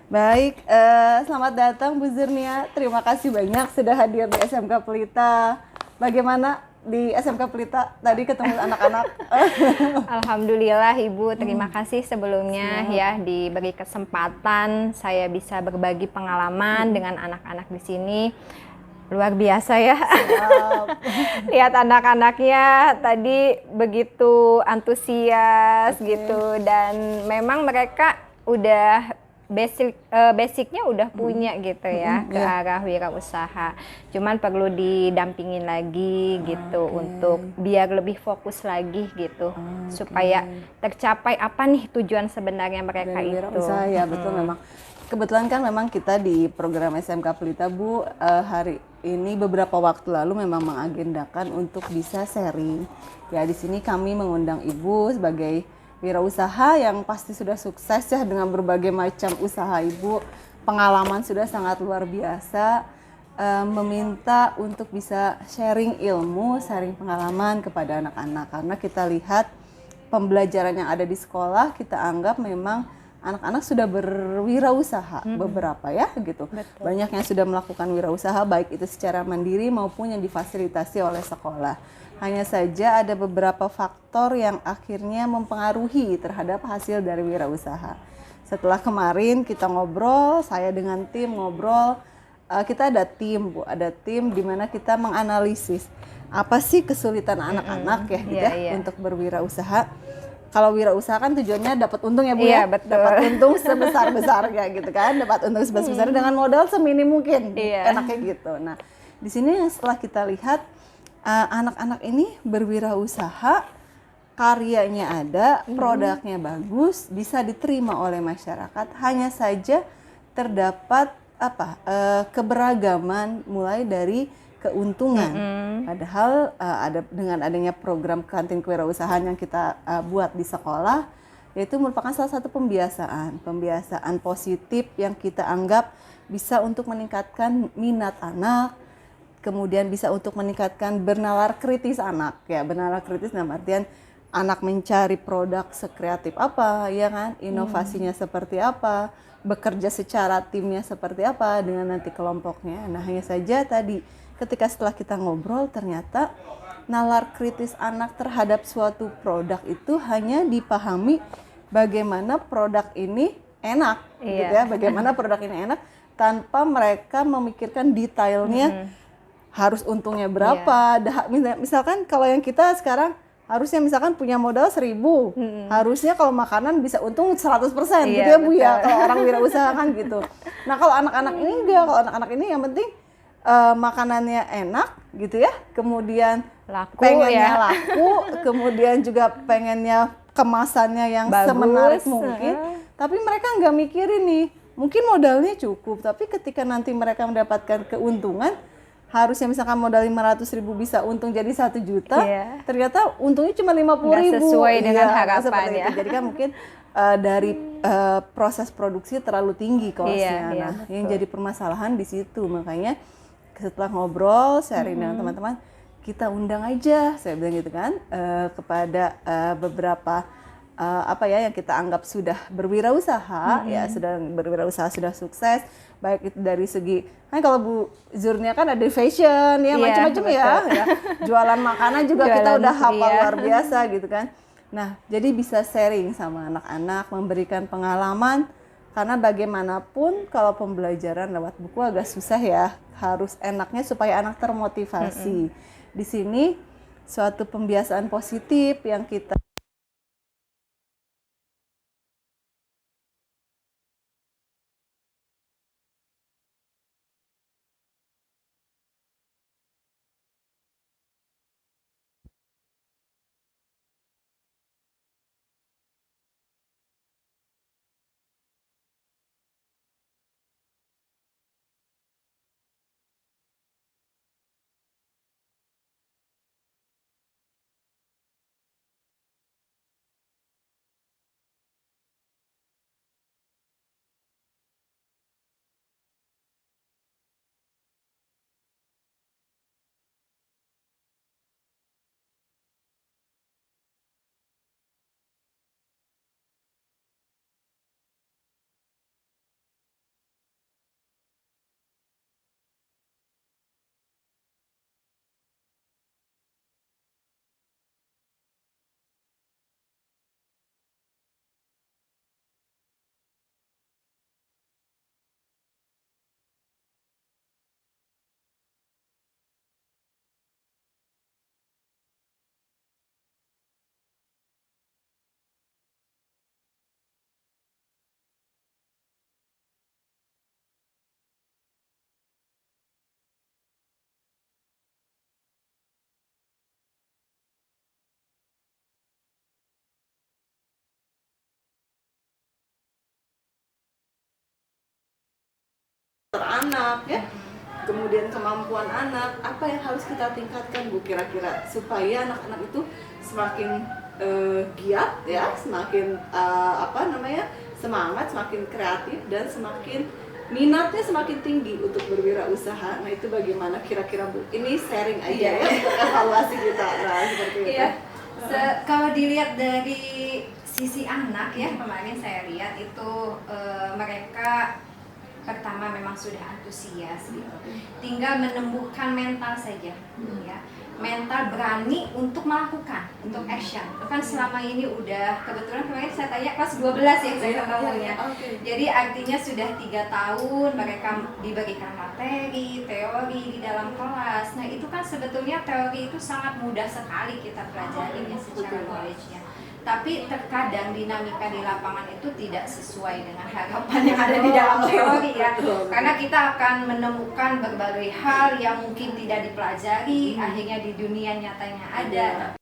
Baik, selamat datang Bu Zurnia. Terima kasih banyak sudah hadir di SMK Pelita. Bagaimana di SMK Pelita tadi ketemu anak-anak? Alhamdulillah Ibu, terima kasih sebelumnya Siap. ya diberi kesempatan saya bisa berbagi pengalaman dengan anak-anak di sini. Luar biasa ya. Siap. Lihat anak-anaknya tadi begitu antusias Oke. gitu dan memang mereka udah basicnya udah punya gitu ya ke Ya. arah wirausaha. Cuman perlu didampingin lagi gitu Oke. untuk biar lebih fokus lagi gitu Oke. supaya tercapai apa nih tujuan sebenarnya mereka Dari itu. wirausaha ya, betul memang. Kebetulan kan memang kita di program SMK Pelita Bu, hari ini beberapa waktu lalu memang mengagendakan untuk bisa sharing. Ya di sini kami mengundang Ibu sebagai wirausaha yang pasti sudah sukses ya dengan berbagai macam usaha Ibu. Pengalaman sudah sangat luar biasa. Meminta untuk bisa sharing ilmu, sharing pengalaman kepada anak-anak karena kita lihat pembelajaran yang ada di sekolah kita anggap memang anak-anak sudah berwirausaha beberapa ya gitu. Betul. Banyak yang sudah melakukan wirausaha baik itu secara mandiri maupun yang difasilitasi oleh sekolah. Hanya saja ada beberapa faktor yang akhirnya mempengaruhi terhadap hasil dari wirausaha. Setelah kemarin kita ngobrol, saya dengan tim ngobrol, kita ada tim Bu, ada tim di mana kita menganalisis apa sih kesulitan anak-anak ya gitu Iya, ya iya. untuk berwirausaha. Kalau wirausaha kan tujuannya dapat untung ya Bu Iya, ya, betul. dapat untung sebesar-besarnya gitu kan, dapat untung sebesar-besarnya dengan modal seminim mungkin, Iya. enaknya gitu. Nah, di sini setelah kita lihat anak-anak ini berwirausaha, karyanya ada, produknya bagus, bisa diterima oleh masyarakat. Hanya saja terdapat keberagaman mulai dari keuntungan. Padahal ada dengan adanya program kantin kewirausahaan yang kita buat di sekolah, yaitu merupakan salah satu pembiasaan positif yang kita anggap bisa untuk meningkatkan minat anak, kemudian bisa untuk meningkatkan bernalar kritis anak. Ya, bernalar kritis dalam artian anak mencari produk sekreatif apa, ya kan? Inovasinya seperti apa, bekerja secara timnya seperti apa dengan nanti kelompoknya. Nah, hanya saja tadi ketika setelah kita ngobrol ternyata nalar kritis anak terhadap suatu produk itu hanya dipahami bagaimana produk ini enak, gitu Iya. ya. Bagaimana produk ini enak tanpa mereka memikirkan detailnya harus untungnya berapa. Misalkan kalau yang kita sekarang harusnya misalkan punya modal 1.000, harusnya kalau makanan bisa untung 100% gitu Iya, ya Bu ya, betul. kalau orang wirausaha kan gitu. Nah kalau anak-anak ini enggak, kalau anak-anak ini yang penting makanannya enak gitu ya, kemudian Laku pengennya ya. laku, kemudian juga pengennya kemasannya yang semenarik Bagus. mungkin, tapi mereka nggak mikirin nih, mungkin modalnya cukup, tapi ketika nanti mereka mendapatkan keuntungan, harusnya misalkan modal 500.000 bisa untung jadi 1 juta, Iya. ternyata untungnya cuma 50.000. Nggak sesuai dengan Iya, nggak harapan seperti ya. itu. Jadi kan mungkin dari proses produksi terlalu tinggi Iya, costnya. iya, Nah, yang betul. jadi permasalahan di situ. Makanya setelah ngobrol, sharing dengan teman-teman, kita undang aja, saya bilang gitu kan, kepada beberapa yang kita anggap sudah berwirausaha, ya sudah berwirausaha, sudah sukses, baik itu dari segi kan kalau Bu Zurnia kan ada fashion ya Iya, macam-macam ya, betul. ya jualan makanan juga kita Jualan, udah hafal iya. luar biasa gitu kan. Nah jadi bisa sharing sama anak-anak, memberikan pengalaman karena bagaimanapun kalau pembelajaran lewat buku agak susah ya, harus enaknya supaya anak termotivasi. Di sini suatu pembiasaan positif yang kita anak ya, kemudian kemampuan anak, apa yang harus kita tingkatkan Bu kira-kira supaya anak-anak itu semakin giat ya, semakin semangat, semakin kreatif dan semakin minatnya semakin tinggi untuk berwirausaha. Nah itu bagaimana kira-kira Bu? Ini sharing aja ya untuk evaluasi kita. Nah seperti itu. Iya. Kalau dilihat dari sisi anak ya, kemarin saya lihat itu mereka pertama memang sudah antusias gitu. Tinggal menumbuhkan mental saja ya. Mental berani untuk melakukan, untuk action. Itu kan selama ini udah, kebetulan kemarin saya tanya kelas 12 ya saya ketemunya. Jadi artinya sudah 3 tahun mereka diberikan materi, teori di dalam kelas. Nah itu kan sebetulnya teori itu sangat mudah sekali kita pelajari ya secara knowledge-nya. Tapi terkadang dinamika di lapangan itu tidak sesuai dengan harapan yang ada di dalam teori ya. Karena kita akan menemukan berbagai hal yang mungkin tidak dipelajari, akhirnya di dunia nyatanya ada.